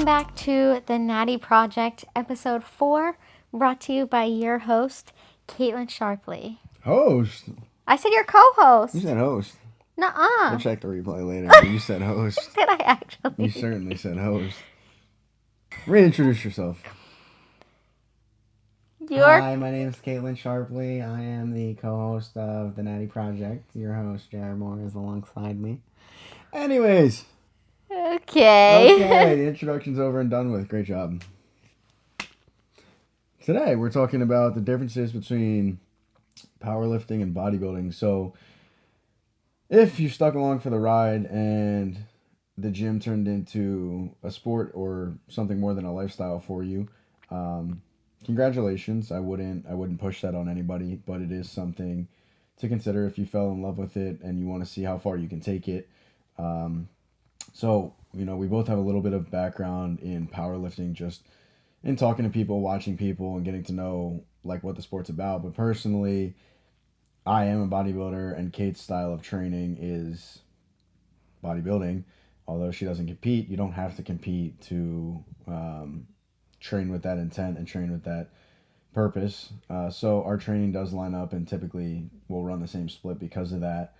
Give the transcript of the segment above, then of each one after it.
back to the Natty Project, episode 4, brought to you by your host, Caitlin Sharpley. Host? I said your co-host. You said host. Nuh-uh. We'll check the replay later, but you said host. Did I actually? You certainly said host. Reintroduce yourself. Hi, my name is Caitlin Sharpley. I am the co-host of the Natty Project. Your host, Jared Moore, is alongside me. Anyways. Okay, the introduction's over and done with. Great job. Today, we're talking about the differences between powerlifting and bodybuilding. So, if you stuck along for the ride and the gym turned into a sport or something more than a lifestyle for you, congratulations. I wouldn't push that on anybody, but it is something to consider if you fell in love with it and you want to see how far you can take it. So, we both have a little bit of background in powerlifting, just in talking to people, watching people, and getting to know like what the sport's about. But personally, I am a bodybuilder, and Kate's style of training is bodybuilding. Although she doesn't compete, you don't have to compete to train with that intent and train with that purpose. So our training does line up, and typically we'll run the same split because of that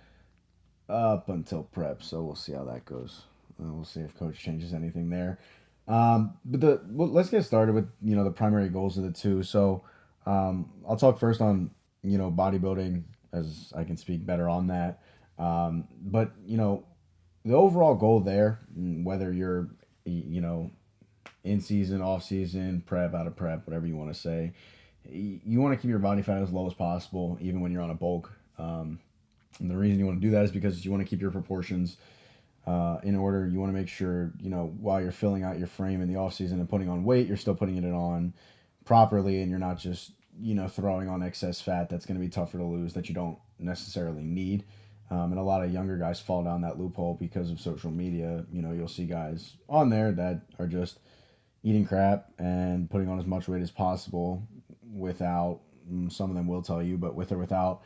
up until prep. So we'll see how that goes. We'll see if coach changes anything there. Let's get started with the primary goals of the two. So I'll talk first on bodybuilding, as I can speak better on that. But the overall goal there, whether you're in season, off season, prep, out of prep, whatever you want to say, you want to keep your body fat as low as possible, even when you're on a bulk. And the reason you want to do that is because you want to keep your proportions in order. You want to make sure, while you're filling out your frame in the off season and putting on weight, you're still putting it on properly, and you're not just, throwing on excess fat that's going to be tougher to lose that you don't necessarily need. And a lot of younger guys fall down that loophole because of social media. You'll see guys on there that are just eating crap and putting on as much weight as possible without, some of them will tell you, but with or without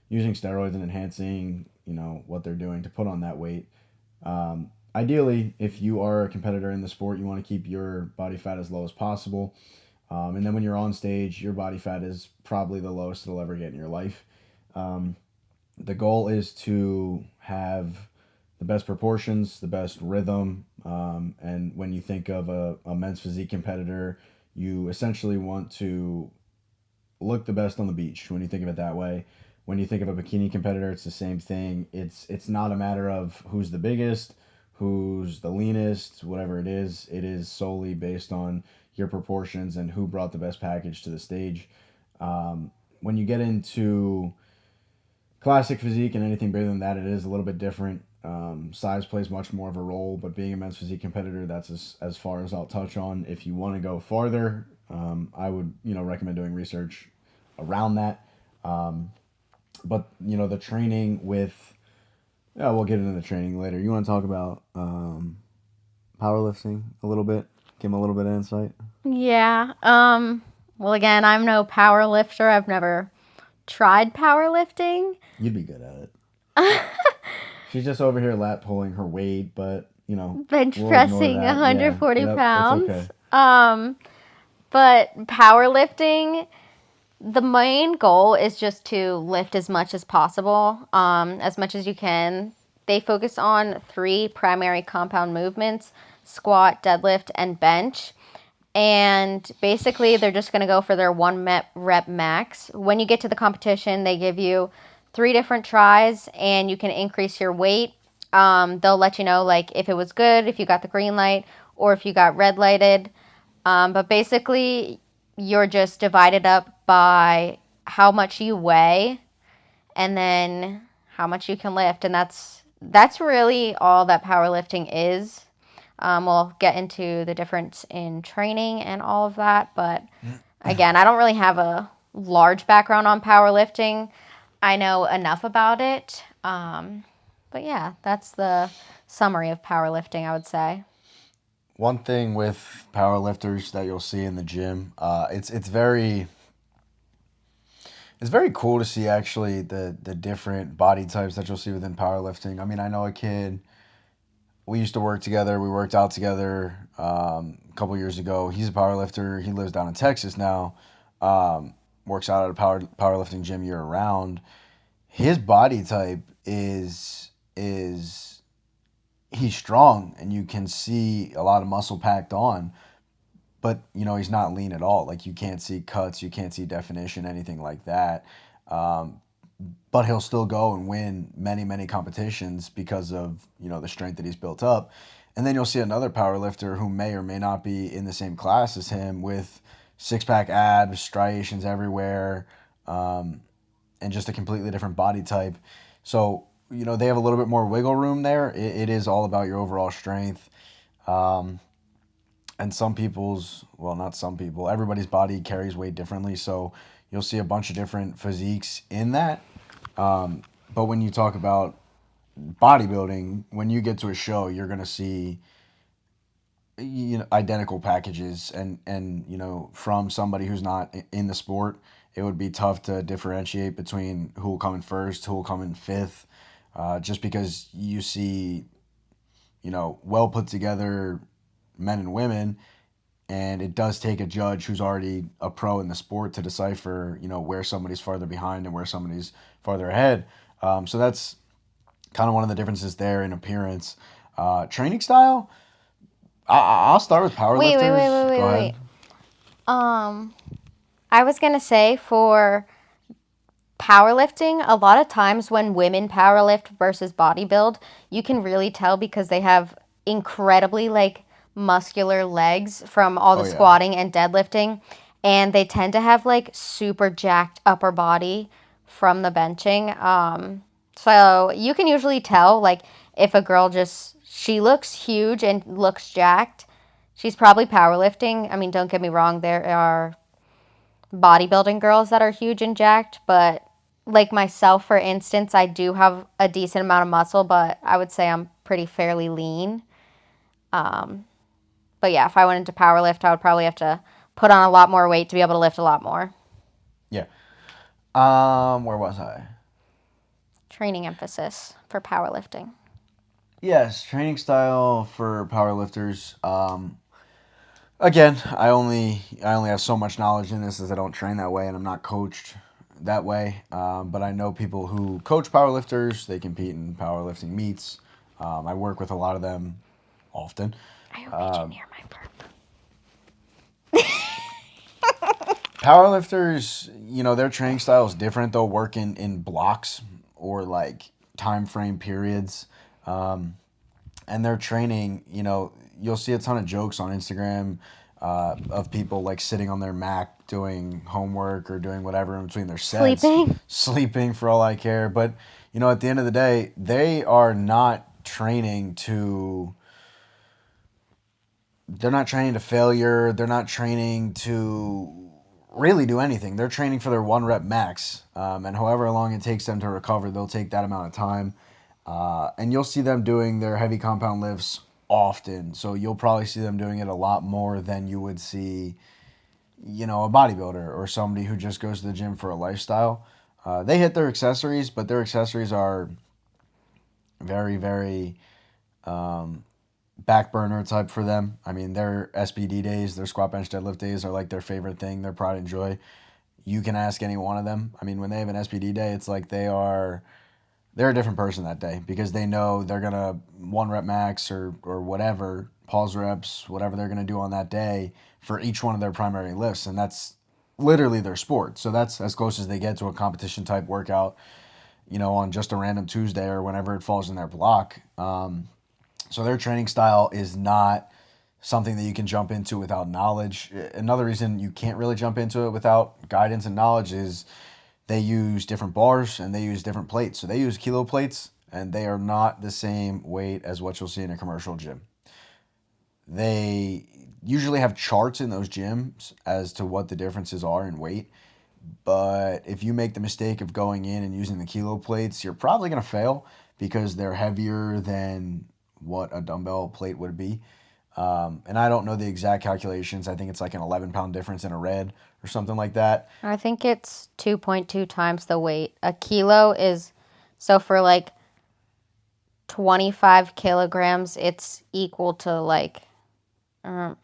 using steroids and enhancing, what they're doing to put on that weight. Ideally, if you are a competitor in the sport, you want to keep your body fat as low as possible. And then when you're on stage, your body fat is probably the lowest it'll ever get in your life. The goal is to have the best proportions, the best rhythm. And when you think of a men's physique competitor, you essentially want to look the best on the beach when you think of it that way. When you think of a bikini competitor, it's the same thing. It's not a matter of who's the biggest, who's the leanest, whatever it is. It is solely based on your proportions and who brought the best package to the stage. When you get into classic physique and anything bigger than that, it is a little bit different. Size plays much more of a role, but being a men's physique competitor, that's as far as I'll touch on. If you want to go farther, I would recommend doing research around that. But the training with, we'll get into the training later. You want to talk about powerlifting a little bit? Give them a little bit of insight. Yeah. Well, again, I'm no power lifter. I've never tried powerlifting. You'd be good at it. She's just over here lat pulling her weight, but bench we'll pressing 140 Yep, pounds. it's okay. But powerlifting, the main goal is just to lift as much as possible, as much as you can. They focus on 3 primary compound movements: squat, deadlift, and bench. And basically, they're just going to go for their 1 rep max. When you get to the competition, they give you 3 different tries, and you can increase your weight. They'll let you know, like, if it was good, if you got the green light, or if you got red lighted. But basically, you're just divided up by how much you weigh and then how much you can lift. And that's really all that powerlifting is. We'll get into the difference in training and all of that. But again, I don't really have a large background on powerlifting. I know enough about it. But yeah, that's the summary of powerlifting, I would say. One thing with powerlifters that you'll see in the gym, it's very cool to see actually the different body types that you'll see within powerlifting. I mean, I know a kid we used to work together. We worked out together a couple years ago. He's a powerlifter. He lives down in Texas now. Um, Works out at a powerlifting gym year round. His body type is he's strong, and you can see a lot of muscle packed on, but he's not lean at all. Like, you can't see cuts, you can't see definition, anything like that. Um, but he'll still go and win many competitions because of the strength that he's built up. And then you'll see another power lifter who may or may not be in the same class as him, with six-pack abs, striations everywhere, um, and just a completely different body type. So they have a little bit more wiggle room there. It is all about your overall strength. um, and some people's, well, not some people, everybody's body carries weight differently, so you'll see a bunch of different physiques in that. But when you talk about bodybuilding, when you get to a show, you're going to see identical packages, and from somebody who's not in the sport, it would be tough to differentiate between who will come in first, who will come in fifth, just because you see well put together men and women, and it does take a judge who's already a pro in the sport to decipher where somebody's farther behind and where somebody's farther ahead. So that's kind of one of the differences there in appearance. Training style, I'll start with Wait, wait, wait, powerlifters. wait, Go wait, ahead. wait. I was gonna say for powerlifting, a lot of times when women powerlift versus bodybuild, you can really tell because they have incredibly like muscular legs from all the Oh yeah. squatting and deadlifting, and they tend to have like super jacked upper body from the benching. So you can usually tell like if a girl just she looks huge and looks jacked, she's probably powerlifting. I mean, don't get me wrong, there are bodybuilding girls that are huge and jacked, but like myself, for instance, I do have a decent amount of muscle, but I would say I'm pretty fairly lean. Um, but yeah, if I went into powerlift, I would probably have to put on a lot more weight to be able to lift a lot more. Yeah. Where was I? Training emphasis for powerlifting. Yes, training style for powerlifters. Again, I only have so much knowledge in this, as I don't train that way and I'm not coached that way. But I know people who coach powerlifters. They compete in powerlifting meets. I work with a lot of them often. I hope you didn't hear my burp. Powerlifters, their training style is different. They'll work in blocks, or like time frame periods. Um, and their training, you'll see a ton of jokes on Instagram, of people like sitting on their Mac doing homework or doing whatever in between their sets, Sleeping. sleeping for all I care. But at the end of the day, they are not training to. They're not training to failure. They're not training to really do anything. They're training for their one rep max, and however long it takes them to recover, they'll take that amount of time. And you'll see them doing their heavy compound lifts often. So you'll probably see them doing it a lot more than you would see, a bodybuilder or somebody who just goes to the gym for a lifestyle. They hit their accessories, but their accessories are very, very back burner type for them. I mean, their SBD days, their squat bench deadlift days are like their favorite thing, their pride and joy. You can ask any one of them. I mean, when they have an SBD day, it's like they're a different person that day, because they know they're gonna one rep max or whatever, pause reps, whatever they're gonna do on that day for each one of their primary lifts, and that's literally their sport. So that's as close as they get to a competition type workout, on just a random Tuesday or whenever it falls in their block. So their training style is not something that you can jump into without knowledge. Another reason you can't really jump into it without guidance and knowledge is they use different bars and they use different plates. So they use kilo plates, and they are not the same weight as what you'll see in a commercial gym. They usually have charts in those gyms as to what the differences are in weight. But if you make the mistake of going in and using the kilo plates, you're probably going to fail, because they're heavier than what a dumbbell plate would be. And I don't know the exact calculations. I think it's like an 11-pound difference in a red or something like that. I think it's 2.2 times the weight. A kilo is, so for like 25 kilograms, it's equal to like, um,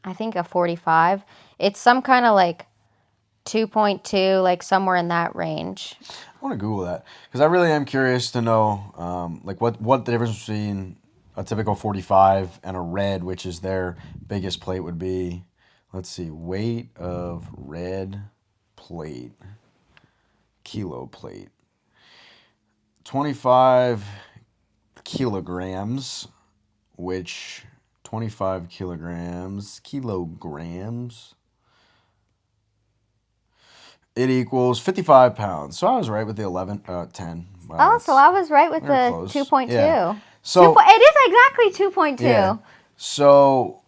I think a 45. It's some kind of like 2.2, like somewhere in that range. I want to Google that because I really am curious to know, like what the difference between a typical 45 and a red, which is their biggest plate, would be. Let's see, weight of red plate, kilo plate, 25 kilograms, which 25 kilograms. It equals 55 pounds. So I was right with the 10. Wow, Oh, so I was right with we were the close. 2.2. Yeah. So it is exactly 2.2. yeah. So,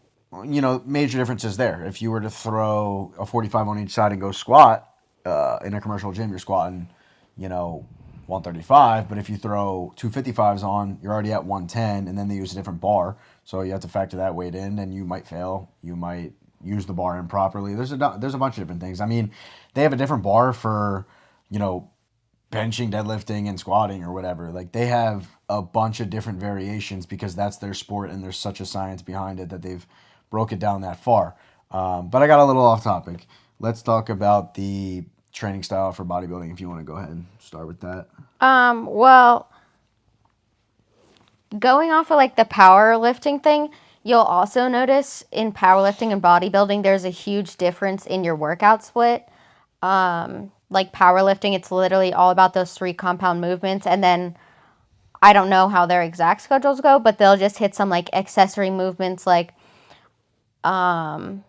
major differences there. If you were to throw a 45 on each side and go squat in a commercial gym, you're squatting, 135. But if you throw two 55s on, you're already at 110, and then they use a different bar. So you have to factor that weight in, and you might fail. You might use the bar improperly. There's a bunch of different things. I mean, they have a different bar for, benching, deadlifting, and squatting or whatever. Like they have a bunch of different variations because that's their sport and there's such a science behind it that they've broke it down that far. But I got a little off topic. Let's talk about the training style for bodybuilding. If you want to go ahead and start with that. Well, going off of like the powerlifting thing, you'll also notice in powerlifting and bodybuilding, there's a huge difference in your workout split. Like powerlifting, it's literally all about those 3 compound movements. And then I don't know how their exact schedules go, but they'll just hit some like accessory movements like a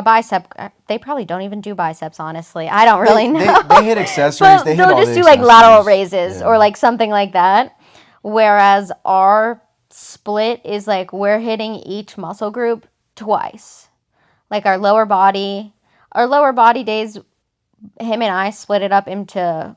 bicep. They probably don't even do biceps, honestly. I don't really know. They hit accessories. But They hit they'll all just the do like lateral accessories. raises Yeah. or like something like that. Whereas our split is like we're hitting each muscle group twice. Like our lower body days, him and I split it up into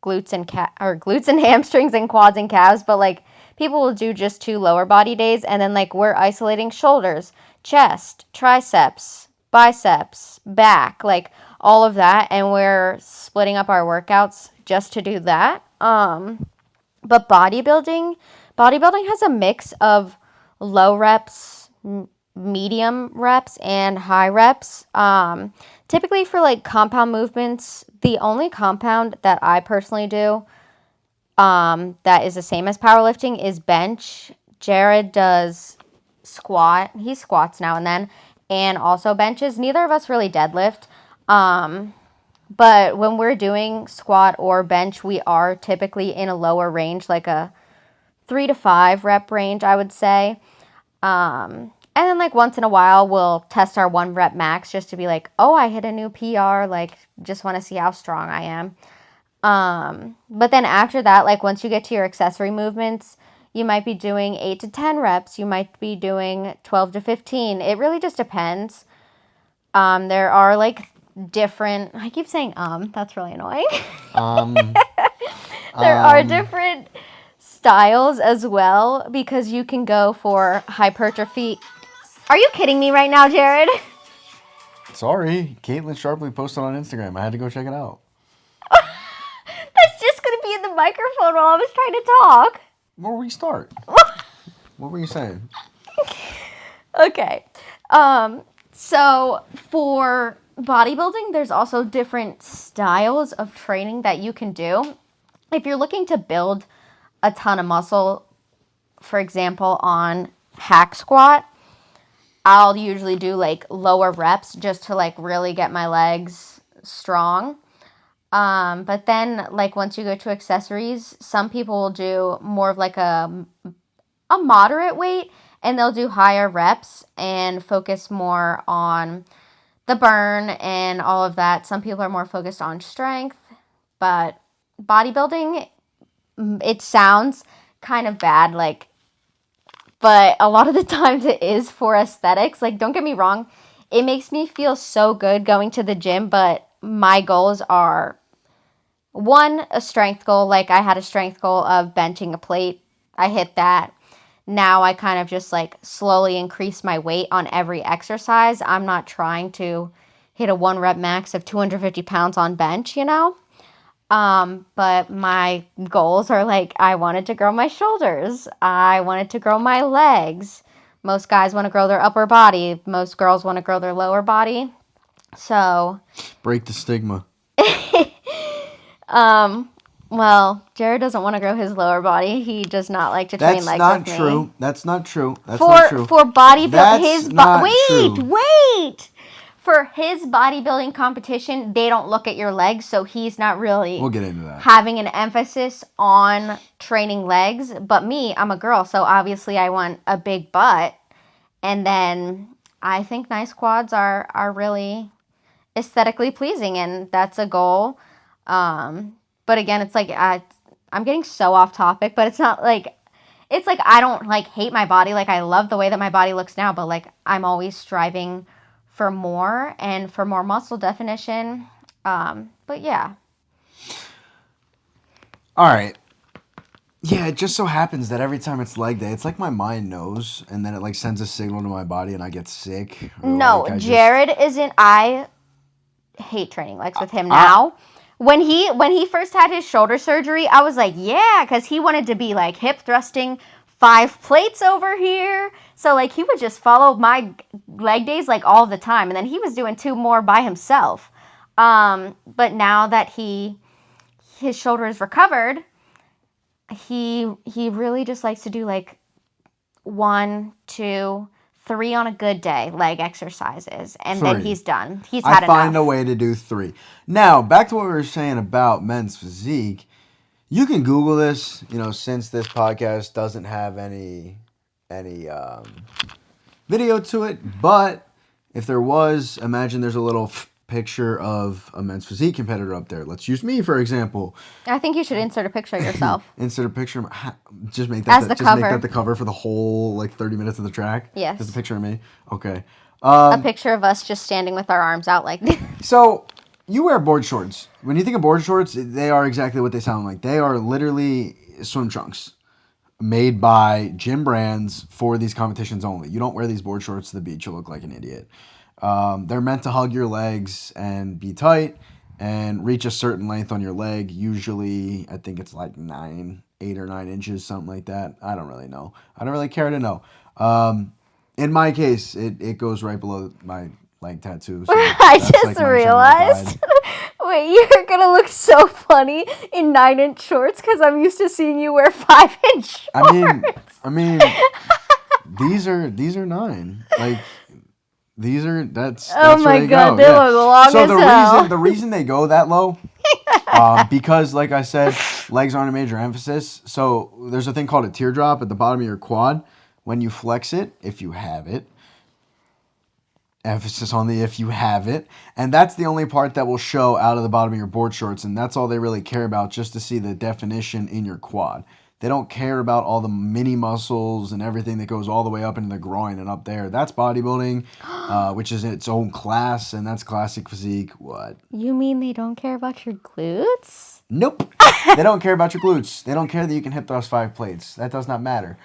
glutes and hamstrings and quads and calves, but like people will do just 2 lower body days, and then like we're isolating shoulders, chest, triceps, biceps, back, like all of that, and we're splitting up our workouts just to do that. But bodybuilding has a mix of low reps, medium reps, and high reps. Typically for like compound movements, the only compound that I personally do that is the same as powerlifting is bench. Jared does squat. He squats now and then, and also benches. Neither of us really deadlift. But when we're doing squat or bench, we are typically in a lower range, like a 3 to 5 rep range, I would say. And then like once in a while, we'll test our 1 rep max just to be like, oh, I hit a new PR. Like just want to see how strong I am. But then after that, like once you get to your accessory movements, you might be doing 8 to 10 reps. You might be doing 12 to 15. It really just depends. There are like different, I keep saying, that's really annoying. There are different styles as well because you can go for hypertrophy. Are you kidding me right now, Jared? Sorry, Caitlin Sharpley posted on Instagram. I had to go check it out. That's just going to be in the microphone while I was trying to talk. Where we start? What were you saying? Okay. So for bodybuilding, there's also different styles of training that you can do. If you're looking to build a ton of muscle, for example, on hack squat, I'll usually do like lower reps just to like really get my legs strong. But then like once you go to accessories, some people will do more of like a moderate weight and they'll do higher reps and focus more on the burn and all of that. Some people are more focused on strength, but bodybuilding, it sounds kind of bad, like, but a lot of the times it is for aesthetics. Like, don't get me wrong, it makes me feel so good going to the gym, but my goals are, one, a strength goal. Like, I had a strength goal of benching a plate. I hit that. Now I kind of just like slowly increase my weight on every exercise. I'm not trying to hit a 1 rep max of 250 pounds on bench, But my goals are like, I wanted to grow my shoulders. I wanted to grow my legs. Most guys want to grow their upper body. Most girls want to grow their lower body. So, Break the stigma. well, Jared doesn't want to grow his lower body. He does not like to train That's legs not with me. true. That's not true. That's not true. For bodybuilding, That's not true. wait. For his bodybuilding competition, they don't look at your legs, so he's not really We'll get into that. having an emphasis on training legs. But me, I'm a girl, so obviously I want a big butt. And then I think nice quads are really aesthetically pleasing, and that's a goal. But again, it's like I'm getting so off topic, but it's not like it's like I don't like hate my body. Like I love the way that my body looks now, but like I'm always striving for more and for more muscle definition. But yeah. All right. Yeah, it just so happens that every time it's leg day, it's like my mind knows, and then it like sends a signal to my body, and I get sick. No, like, Jared isn't. I hate training legs with him now. When he first had his shoulder surgery, I was like, yeah, because he wanted to be like hip thrusting 5 plates over here. So like he would just follow my leg days like all the time, and then he was doing 2 more by himself. But now that his shoulder is recovered, he really just likes to do like 1, 2, 3 on a good day leg exercises, and 3. then he's done. He's had I enough. find a way to do 3. Now, back to what we were saying about men's physique. You can Google this, since this podcast doesn't have any video to it. But if there was, imagine there's a little picture of a men's physique competitor up there. Let's use me, for example. I think you should insert a picture of yourself. Insert a picture. Just make that As the just make cover. that the cover for the whole 30 minutes of the track. Yes. Just a picture of me. Okay. A picture of us just standing with our arms out like this. So you wear board shorts. When you think of board shorts, they are exactly what they sound like. They are literally swim trunks made by gym brands for these competitions only. You don't wear these board shorts to the beach. You'll look like an idiot. They're meant to hug your legs and be tight and reach a certain length on your leg. Usually, I think it's like 8 or 9 inches, something like that. I don't really know. I don't really care to know. In my case, it goes right below my leg tattoo. So I that's just like my general realized. guide. Wait, you're gonna look so funny in 9-inch shorts because I'm used to seeing you wear 5-inch shorts. I mean, these are 9. Like that's Oh my where god, go. they look long So as hell. the reason they go that low, because like I said, legs aren't a major emphasis. So there's a thing called a teardrop at the bottom of your quad. When you flex it, if you have it, emphasis on the if you have it, and that's the only part that will show out of the bottom of your board shorts, and that's all they really care about, just to see the definition in your quad. They don't care about all the mini muscles and everything that goes all the way up into the groin and up there. That's bodybuilding, which is its own class, and that's classic physique. What? You mean they don't care about your glutes? Nope. They don't care about your glutes. They don't care that you can hip thrust 5 plates. That does not matter.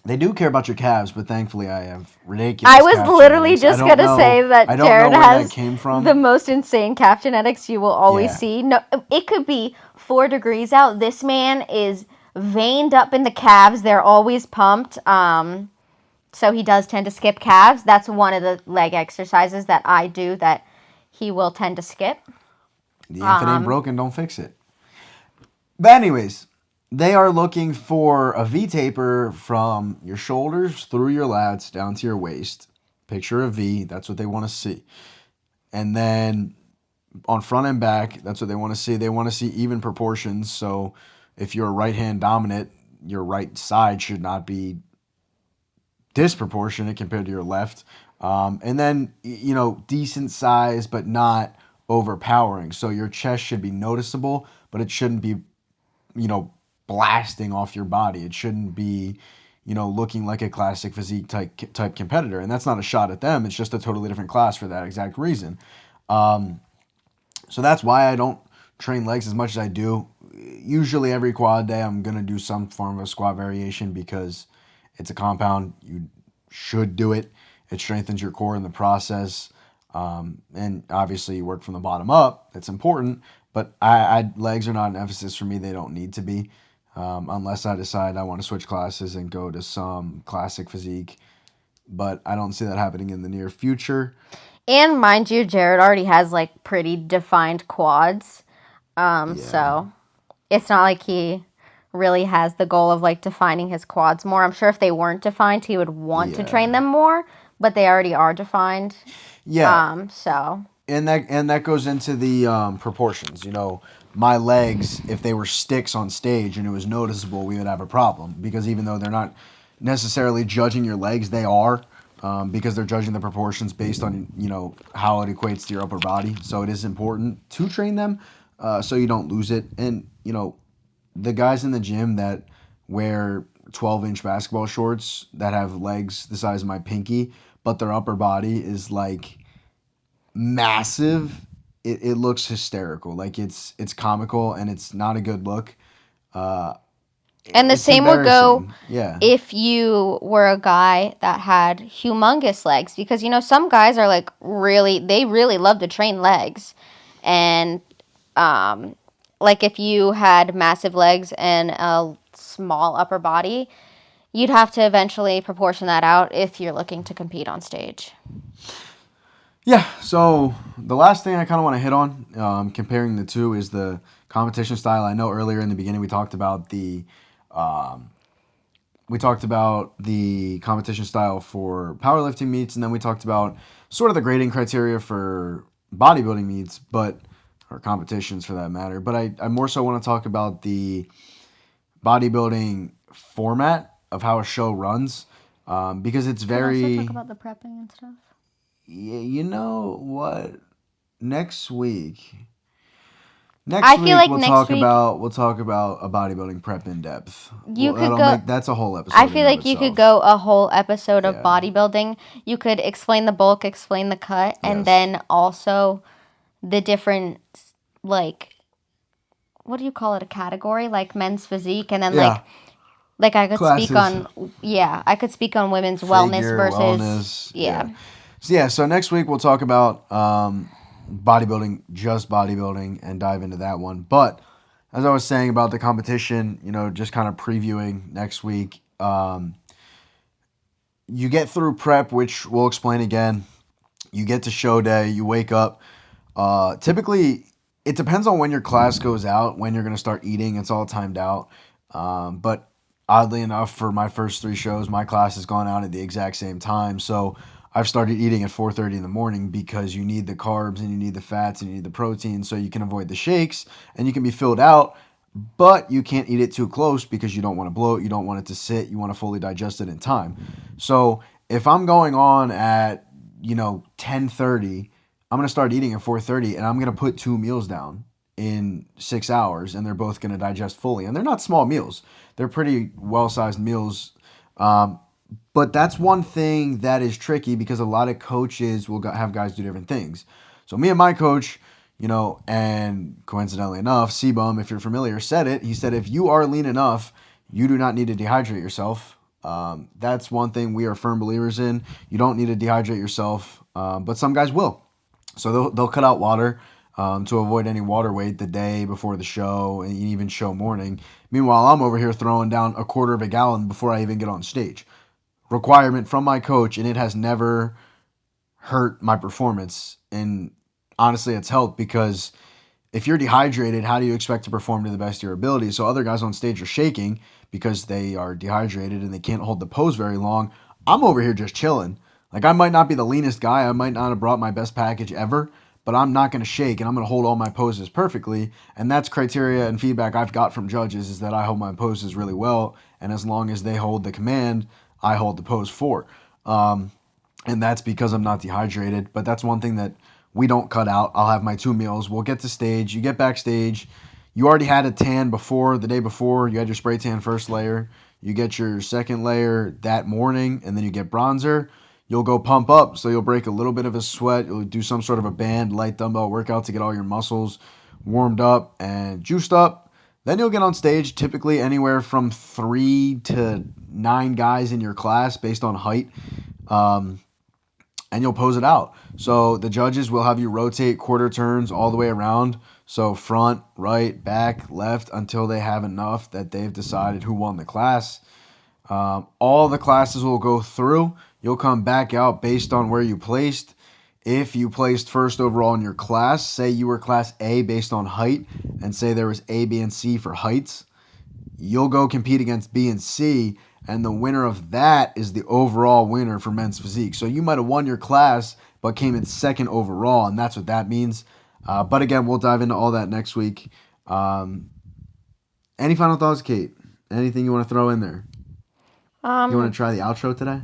They do care about your calves, but thankfully I have ridiculous I was calf literally genetics. just I don't gonna know- say that I don't Jared know where has that came from. the most insane calf genetics you will always Yeah. see. No, it could be 4 degrees out. This man is veined up in the calves. They're always pumped. So he does tend to skip calves. That's one of the leg exercises that I do that he will tend to skip. If it ain't broken, don't fix it. But anyways, they are looking for a V-taper from your shoulders through your lats down to your waist. Picture a V. That's what they want to see. And then on front and back, that's what they want to see. They want to see even proportions. So if you're right hand dominant, your right side should not be disproportionate compared to your left. And then, decent size, but not overpowering. So your chest should be noticeable, but it shouldn't be, blasting off your body. It shouldn't be, looking like a classic physique type competitor. And that's not a shot at them. It's just a totally different class for that exact reason. So that's why I don't train legs as much as I do. Usually every quad day I'm going to do some form of a squat variation because it's a compound. You should do it. It strengthens your core in the process. And obviously you work from the bottom up. That's important. But legs are not an emphasis for me. They don't need to be. unless I decide I want to switch classes and go to some classic physique. But I don't see that happening in the near future. And mind you, Jared already has like pretty defined quads. Yeah. So it's not like he really has the goal of like defining his quads more. I'm sure if they weren't defined, he would want to Yeah. train them more, but they already are defined. Yeah. So And that goes into the proportions. My legs, if they were sticks on stage and it was noticeable, we would have a problem, because even though they're not necessarily judging your legs, they are, because they're judging the proportions based on how it equates to your upper body. So it is important to train them, so you don't lose it. And the guys in the gym that wear 12-inch basketball shorts that have legs the size of my pinky, but their upper body is like massive, it looks hysterical. Like it's comical and it's not a good look. Uh, and the it's same would go embarrassing. Yeah. if you were a guy that had humongous legs, because some guys are like they really love to train legs, and like if you had massive legs and a small upper body, you'd have to eventually proportion that out if you're looking to compete on stage. Yeah. So the last thing I kind of want to hit on, comparing the two, is the competition style. I know earlier in the beginning um, we talked about the competition style for powerlifting meets, and then we talked about sort of the grading criteria for bodybuilding meets, or competitions for that matter. But I more so want to talk about the bodybuilding format of how a show runs, because it's very. the prepping and stuff. You know what? Next week. I feel like next week We'll talk about a bodybuilding prep in depth. you Well, could go. that's a whole episode I in feel and of like you could itself. go a whole episode of Yeah. bodybuilding. You could explain the bulk, explain the cut, and Yes. then also the different, like, what do you call it, a category, like men's physique, and then Yeah. like I could speak Classes. on, yeah, I could speak on women's wellness Figure, versus, wellness. yeah. So next week we'll talk about bodybuilding, just bodybuilding, and dive into that one. But as I was saying about the competition, just kind of previewing next week. You get through prep, which we'll explain again. You get to show day. You wake up. Typically, it depends on when your class goes out, when you're going to start eating. It's all timed out. But oddly enough, for my first 3 shows, my class has gone out at the exact same time. So I've started eating at 4:30 in the morning, because you need the carbs and you need the fats and you need the protein, so you can avoid the shakes and you can be filled out. But you can't eat it too close, because you don't want to bloat. You don't want it to sit. You want to fully digest it in time. So if I'm going on at 10:30, I'm gonna start eating at 4:30, and I'm gonna put 2 meals down in 6 hours, and they're both gonna digest fully. And they're not small meals; they're pretty well-sized meals. Um, but that's one thing that is tricky, because a lot of coaches will have guys do different things. So me and my coach, and coincidentally enough, C-Bum, if you're familiar, said it. He said, if you are lean enough, you do not need to dehydrate yourself. That's one thing we are firm believers in. You don't need to dehydrate yourself, but some guys will. So they'll cut out water, to avoid any water weight the day before the show and even show morning. Meanwhile, I'm over here throwing down a quarter of a gallon before I even get on stage. Requirement from my coach, and it has never hurt my performance. And honestly, it's helped, because if you're dehydrated, how do you expect to perform to the best of your ability? So other guys on stage are shaking because they are dehydrated and they can't hold the pose very long. I'm over here just chilling. Like, I might not be the leanest guy. I might not have brought my best package ever, but I'm not going to shake, and I'm going to hold all my poses perfectly. And that's criteria and feedback I've got from judges, is that I hold my poses really well. And as long as they hold the command, I hold the pose for. And that's because I'm not dehydrated. But that's one thing that we don't cut out. I'll have my 2 meals. We'll get to stage. You get backstage. You already had a tan before, the day before. You had your spray tan first layer. You get your second layer that morning, and then you get bronzer. You'll go pump up, so you'll break a little bit of a sweat. You'll do some sort of a band, light dumbbell workout to get all your muscles warmed up and juiced up. Then you'll get on stage, typically anywhere from 3 to 9 guys in your class based on height. Um, and you'll pose it out. So the judges will have you rotate quarter turns all the way around. So front, right, back, left, until they have enough that they've decided who won the class. All the classes will go through. You'll come back out based on where you placed. If you placed first overall in your class, say you were class A based on height, and say there was A, B, and C for heights, you'll go compete against B and C, and the winner of that is the overall winner for men's physique. So you might have won your class, but came in second overall, and that's what that means. But again, we'll dive into all that next week. Any final thoughts, Kate? Anything you want to throw in there? You want to try the outro today?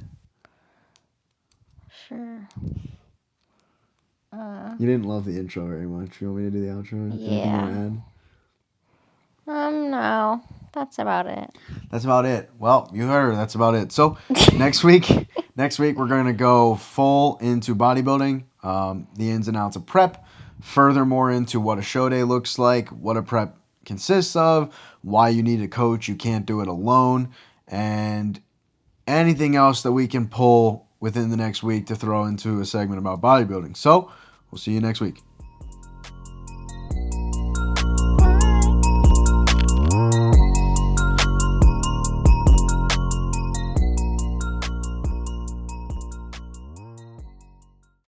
Sure. You didn't love the intro very much. You want me to do the outro? Anything you Yeah. want to add? No, that's about it. That's about it. Well, you heard her. That's about it. So next week we're going to go full into bodybuilding, the ins and outs of prep, furthermore into what a show day looks like, what a prep consists of, why you need a coach, you can't do it alone, and anything else that we can pull within the next week to throw into a segment about bodybuilding. So we'll see you next week.